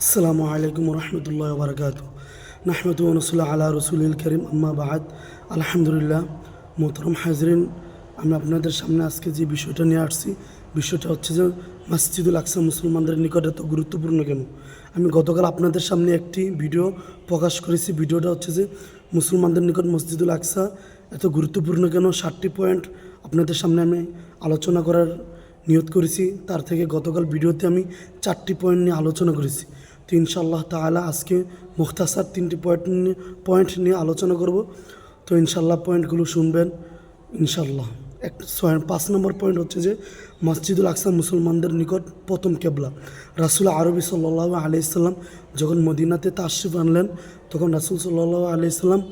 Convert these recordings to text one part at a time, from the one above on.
আসসালামু আলাইকুম রহমতুল্লাহ বারকাত নাহমদ নসুল্লা আলা রসুল করিম আম্মা বাহাদ আলহামদুলিল্লাহ। মোহতরম হাজরিন, আমি আপনাদের সামনে আজকে যে বিষয়টা নিয়ে আসছি, বিষয়টা হচ্ছে যে মসজিদুল আকসা মুসলমানদের নিকট এত গুরুত্বপূর্ণ কেন। আমি গতকাল আপনাদের সামনে একটি ভিডিও প্রকাশ করেছি। ভিডিওটা হচ্ছে যে মুসলমানদের নিকট মসজিদুল আকসা এত গুরুত্বপূর্ণ কেন, 7টি পয়েন্ট আপনাদের সামনে আমি আলোচনা করার নিয়ত করেছি। তার থেকে গতকাল ভিডিওতে আমি 4টি পয়েন্ট নিয়ে আলোচনা করেছি। তো ইনশাআল্লাহ তাআলা আজকে মুখতাসার 3টি পয়েন্ট নিয়ে আলোচনা করব। তো ইনশাআল্লাহ পয়েন্টগুলো শুনবেন ইনশাআল্লাহ। 5 নম্বর পয়েন্ট হচ্ছে যে মসজিদুল আকসা মুসলমানদের নিকট প্রথম কেবলা। রাসূল আরবি সাল্লাল্লাহু আলাইহি সাল্লাম যখন মদিনাতে তাশরিফ আনলেন, তখন রাসূল সাল্লাল্লাহু আলাইহি সাল্লাম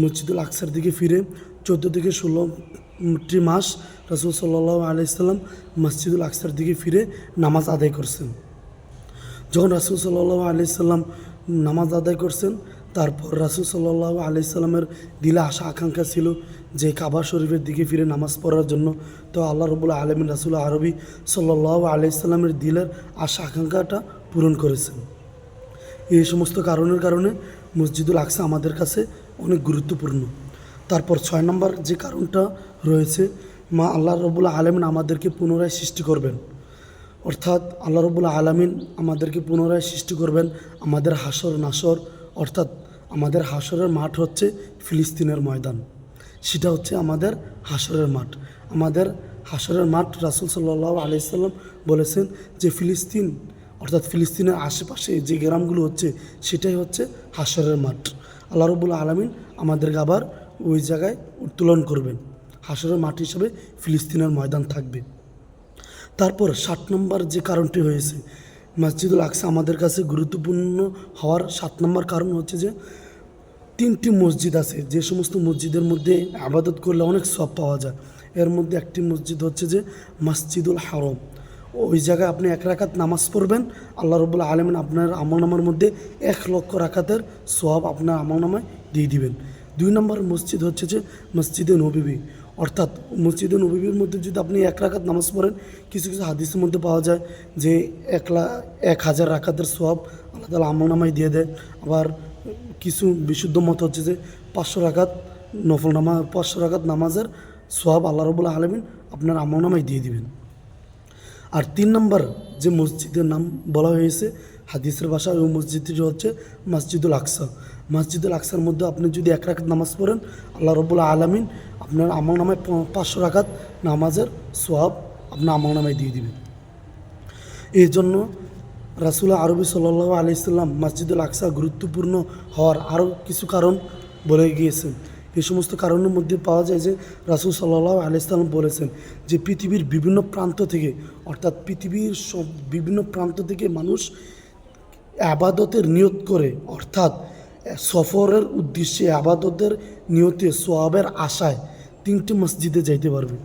মসজিদুল আকসার দিকে ফিরে 14 থেকে 16টি মাস রাসূল সাল্লাল্লাহু আলাইহি সাল্লাম মসজিদুল আকসার দিকে ফিরে নামাজ আদায় করছেন। যখন রাসূল সাল্লাল্লাহু আলাইহি সাল্লাম নামাজ আদায় করছেন, তারপর রাসূল সাল্লাল্লাহু আলাইহি সাল্লামের দিলে আশা আকাঙ্ক্ষা ছিল যে কাবা শরীফের দিকে ফিরে নামাজ পড়ার জন্য। তো আল্লাহ রাব্বুল আলামিন রাসূল আরবি সাল্লাল্লাহু আলাইহি সাল্লামের দিলের আশা আকাঙ্ক্ষাটা পূরণ করেছেন। এই সমস্ত কারণে মসজিদুল আকসা আমাদের কাছে অনেক গুরুত্বপূর্ণ। তারপর 6 নম্বর যে কারণটা রয়েছে, আল্লাহ রাব্বুল আলামিন আমাদেরকে পুনরায় সৃষ্টি করবেন। অর্থাৎ আল্লাহ রাব্বুল আলামিন আমাদেরকে পুনরায় সৃষ্টি করবেন। আমাদের হাসর নাসর, অর্থাৎ আমাদের হাসরের মাঠ হচ্ছে ফিলিস্তিনের ময়দান। সেটা হচ্ছে আমাদের হাসরের মাঠ। আমাদের হাসরের মাঠ রাসূল সাল্লাল্লাহু আলাইহি সাল্লাম বলেছেন যে ফিলিস্তিন, অর্থাৎ ফিলিস্তিনের আশেপাশে যে গ্রামগুলো হচ্ছে সেটাই হচ্ছে হাসরের মাঠ। আল্লাহ রাব্বুল আলামিন আমাদেরকে আবার ওই জায়গায় উত্তোলন করবেন। হাসরের মাঠ হিসেবে ফিলিস্তিনের ময়দান থাকবে। তারপর 7 নম্বর যে কারণটি হয়েছে, মসজিদুল আকসা আমাদের কাছে গুরুত্বপূর্ণ হওয়ার 7 নম্বর কারণ হচ্ছে যে 3টি মসজিদ আছে, যে সমস্ত মসজিদের মধ্যে আবাদত করলে অনেক সওয়াব পাওয়া যায়। এর মধ্যে একটি মসজিদ হচ্ছে যে মসজিদুল হারম। ওই জায়গায় আপনি 1 রাকাত নামাজ পড়বেন, আল্লাহ রাব্বুল আলামিন আপনার আমলনামার মধ্যে 1 লক্ষ রাকাতের সওয়াব আপনার আমলনামায় দিয়ে দিবেন। 2 নম্বর মসজিদ হচ্ছে যে মসজিদে নববী। অর্থাৎ মসজিদে নববীর মধ্যে যদি আপনি 1 রাকাত নামাজ পড়েন, কিছু কিছু হাদিসের মধ্যে পাওয়া যায় যে 1,000 রাকাতের সওয়াব আল্লাহ তাআলা আমলনামায় দিয়ে দেয়। আবার কিছু বিশুদ্ধ মত হচ্ছে যে 500 রাকাত নফল নামাজ, 500 রাকাত নামাজের সওয়াব আল্লাহ রাব্বুল আলামিন আপনার আমলনামায় দিয়ে দিবেন। আর 3 নম্বর যে মসজিদের নাম বলা হয়েছে হাদিসের ভাষায়, ওই মসজিদটি হচ্ছে মসজিদুল আকসা। মসজিদুল আকসার মধ্যে আপনি যদি 1 রাকাত নামাজ পড়েন, আল্লাহ রাব্বুল আলামিন আপনার আমলনামায় 500 রাকাত নামাজের সওয়াব আপনার আমলনামায় দিয়ে দিবেন। এই জন্য রাসূল আরবি সাল্লাল্লাহু আলাইহি সাল্লাম মসজিদুল আকসা গুরুত্বপূর্ণ হওয়ার আরও কিছু কারণ বলে গিয়েছেন। এই সমস্ত কারণের মধ্যে পাওয়া যায় যে রাসূল সাল্লাল্লাহু আলাইহি সাল্লাম বলেছেন যে পৃথিবীর বিভিন্ন প্রান্ত থেকে, অর্থাৎ পৃথিবীর বিভিন্ন প্রান্ত থেকে মানুষ আবাদতের নিয়ত করে, অর্থাৎ সফরের উদ্দেশ্যে আবাদতের নিয়তে সওয়াবের আশায় 3টি মসজিদে যাইতে পারবে।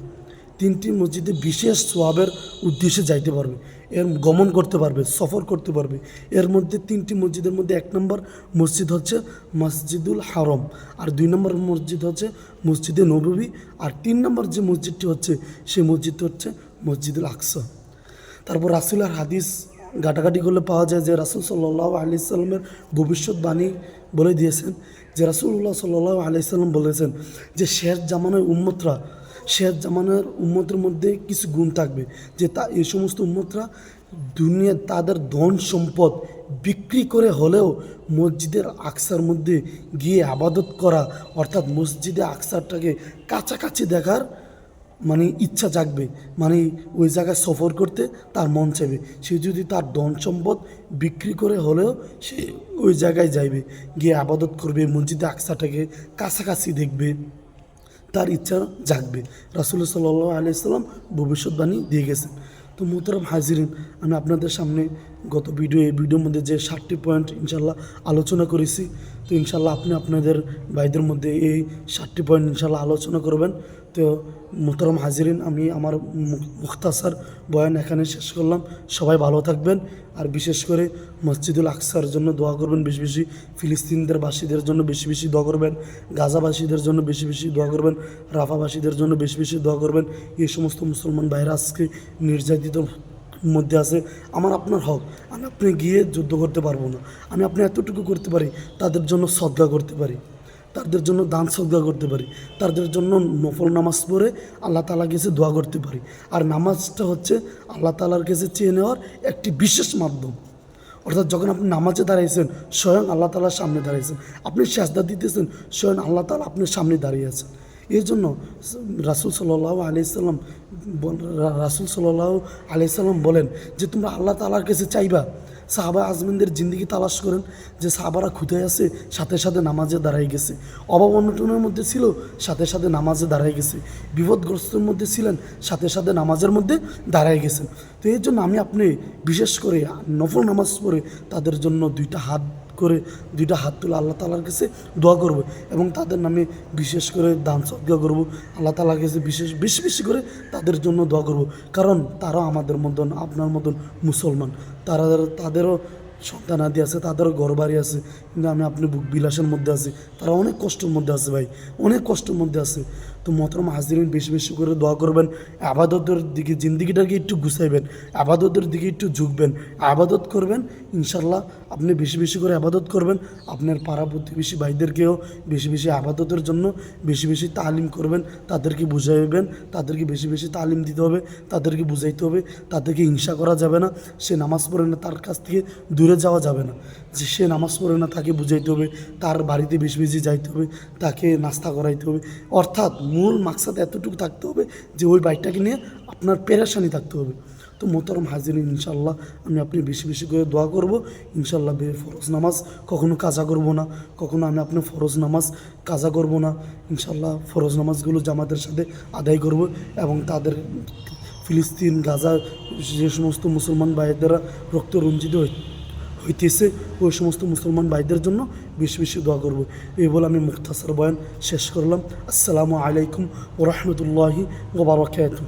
3টি মসজিদে বিশেষ সওয়াবের উদ্দেশ্যে যাইতে পারবে, এর গমন করতে পারবে, সফর করতে পারবে। এর মধ্যে 3টি মসজিদের মধ্যে 1 নম্বর মসজিদ হচ্ছে মসজিদুল হারম, আর 2 নম্বর মসজিদ হচ্ছে মসজিদে নববী, আর 3 নম্বর যে মসজিদটি হচ্ছে সেই মসজিদটি হচ্ছে মসজিদুল আকসা। তারপর রাসূলের হাদিস ঘাটাঘাটি করলে পাওয়া যায় যে রাসূল সাল্লাল্লাহু আলাইহি সাল্লামের ভবিষ্যৎবাণী বলে দিয়েছেন যে রাসূলুল্লাহ সাল্লাল্লাহু আলাইহি সাল্লাম বলেছেন যে শেষ জামানার উম্মতের মধ্যে কিছু গুণ থাকবে, যে এই সমস্ত উম্মতরা দুনিয়া তাদের ধন সম্পদ বিক্রি করে হলেও মসজিদের আকসার মধ্যে গিয়ে আবাদত করা, অর্থাৎ মসজিদে আকসারটাকে কাছাকাছি দেখার ইচ্ছা জাগবে, ওই জায়গায় সফর করতে তার মন চাইবে। সে যদি তার ধন সম্পদ বিক্রি করে হলেও সে ওই জায়গায় যাইবে, গিয়ে আবাদত করবে, মসজিদে আকসাটাকে কাছাকাছি দেখবে, তার ইচ্ছা জাগবে। রাসূল সাল্লাল্লাহু আলাইহি সাল্লাম ভবিষ্যৎবাণী দিয়ে গেছেন। তো মোহতারাম হাজিরিন, আমি আপনাদের সামনে গত এই ভিডিওর মধ্যে যে 7টি পয়েন্ট ইনশাল্লাহ আলোচনা করেছি, তো ইনশাল্লাহ আপনি আপনাদের ভাইদের মধ্যে এই 7টি পয়েন্ট ইনশাল্লাহ আলোচনা করবেন। তো মোহতারাম হাজিরিন, আমি আমার মুখতাসার বয়ান এখানে শেষ করলাম। সবাই ভালো থাকবেন, আর বিশেষ করে মসজিদুল আকসার জন্য দোয়া করবেন বেশি বেশি, ফিলিস্তিনদের বাসীদের জন্য বেশি বেশি দোয়া করবেন, গাজাবাসীদের জন্য বেশি বেশি দোয়া করবেন, রাফাবাসীদের জন্য বেশি বেশি দোয়া করবেন। এই সমস্ত মুসলমান ভাইরা আজকে নির্যাতিত মধ্যে আছে আমার আপনার হক। আমি আপনি গিয়ে যুদ্ধ করতে পারবো না, আমি আপনি এতটুকু করতে পারি, তাদের জন্য সদকা করতে পারি, তাদের জন্য দান সদকা করতে পারি, তাদের জন্য নফল নামাজ পড়ে আল্লাহ তাআলার কাছে দোয়া করতে পারি। আর নামাজটা হচ্ছে আল্লাহ তাআলার কাছে চেয়ে নেওয়ার একটি বিশেষ মাধ্যম। অর্থাৎ যখন আপনি নামাজে দাঁড়িয়েছেন, স্বয়ং আল্লাহ তাআলার সামনে দাঁড়িয়েছেন, আপনি সেজদা দিতেছেন, স্বয়ং আল্লাহ তাআলা আপনার সামনে দাঁড়িয়ে আছেন। এই জন্য রাসূল সাল্লাল্লাহু আলাইহি সাল্লাম বলেন যে তোমরা আল্লাহ তাআলার কাছে চাইবা। সাহাবা আজমিনদের জিন্দিগি তালাশ করেন, যে সাহাবারা ক্ষুধায় আছে, সাথে সাথে নামাজে দাঁড়াই গেছে, অভাব অনটনের মধ্যে ছিল, সাথে সাথে নামাজে দাঁড়াই গেছে, বিপদগ্রস্তের মধ্যে ছিলেন, সাথে সাথে নামাজের মধ্যে দাঁড়াই গেছেন। তো এই জন্য আমি আপনি বিশেষ করে নফল নামাজ পড়ে তাদের জন্য দুইটা হাত তুলে আল্লাহ তাআলার কাছে দোয়া করব এবং তাদের নামে বিশেষ করে দান সদকা করব, আল্লাহ তাআলার কাছে বেশি বেশি করে তাদের জন্য দোয়া করব। কারণ তারাও আমাদের মতন, আপনার মতন মুসলমান, তাদেরও সন্তানাদি আছে, তাদেরও ঘরবাড়ি আছে, কিন্তু আমি আপনি বুক বিলাসের মধ্যে আছি, তারা অনেক কষ্টের মধ্যে আছে ভাই, অনেক কষ্টের মধ্যে আছে। তো মোহতারাম হাজিরিন, বেশি বেশি করে দোয়া করবেন, আবাদতের দিকে জিন্দিগিটাকে একটু গুছাইবেন, আবাদতের দিকে একটু ঝুঁকবেন, আবাদত করবেন, ইনশাল্লাহ আপনি বেশি বেশি করে আবাদত করবেন। আপনার পাড়া প্রতিবেশী ভাইদেরকেও বেশি বেশি আবাদতের জন্য বেশি বেশি তালিম করবেন, তাদেরকে বুঝাইবেন, তাদেরকে বেশি বেশি তালিম দিতে হবে, তাদেরকে বুঝাইতে হবে, তাদেরকে হিংসা করা যাবে না। সে নামাজ পড়ে না, তার কাছ থেকে দূরে যাওয়া যাবে না। যে সে নামাজ পড়ে না, তাকে বুঝাইতে হবে, তার বাড়িতে বেশি বেশি যাইতে হবে, তাকে নাস্তা করাইতে হবে। অর্থাৎ মূল মাকসাদ এতটুকু থাকতে হবে যে ওই বাইকটাকে নিয়ে আপনার পেরেশানি থাকতে হবে। তো মোহতারাম হাজিরিন, ইনশাল্লাহ আমি আপনি বেশি বেশি করে দোয়া করব। ইনশাল্লাহ ফরজ নামাজ কখনো কাজা করব না, কখনো আমি আপনি ফরজ নামাজ কাজা করব না। ইনশাল্লাহ ফরজ নামাজগুলো জামাতের সাথে আদায় করব এবং তাদের ফিলিস্তিন, গাজা যে সমস্ত মুসলমান ভাইদেরা রক্ত রঞ্জিত হইতেছে, ওই সমস্ত মুসলমান ভাইদের জন্য বেশি বেশি দোয়া করব। এই বলে আমি মুখতাসার বয়ান শেষ করলাম। আসসালামু আলাইকুম ওয়া রাহমাতুল্লাহি ওয়া বারাকাতুহু।